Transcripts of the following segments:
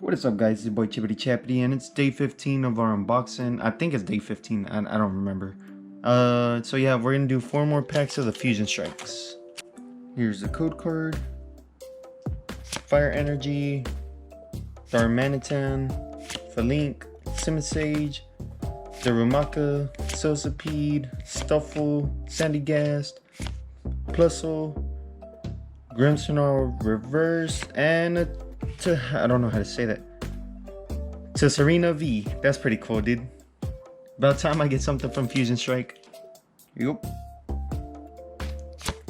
What is up, guys? It's your boy Chippity Chappity, and it's day 15 of our unboxing. I think it's day 15. I don't remember. So yeah, we're gonna do 4 more packs of the Fusion Strikes. Here's the code card. Fire Energy, Darmanitan, Falink, Simisage, Darumaka, Silsipede, Stuffle, Sandygast, Plusle, Grimmsnarl Reverse, and I don't know how to say that. To Serena V. That's pretty cool, dude. About time I get something from Fusion Strike. Yup.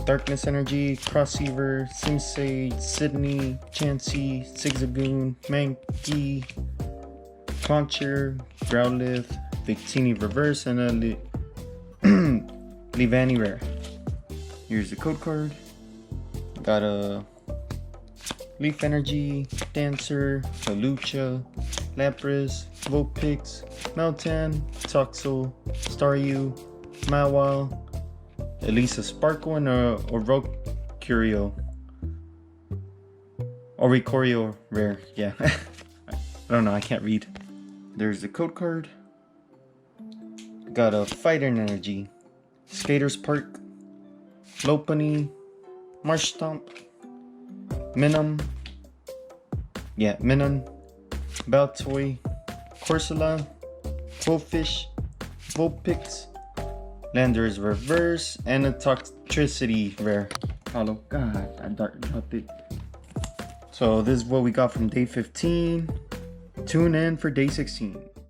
Darkness Energy, Crosshaver, Simisage, Sydney, Chansey, Zigzagoon, Mankey, Concher, Growlithe, Victini Reverse, and a Leavanny Rare. Here's the code card. Got a Leaf Energy, Dancer, Hawlucha, Lapras, Vulpix, Meltan, Toxel, Staryu, Mawile, Elisa Sparkle, and Oricorio. Oricorio Rare, yeah. I don't know, I can't read. There's the code card. Got a Fighting Energy, Skaters Park, Lopunny, Marshtomp, Minun, Baltoy, Corsola, Quillfish, Vulpix, Landorus Reverse, and a Toxtricity Rare. Hollow. God, I dropped it. So this is what we got from day 15. Tune in for day 16.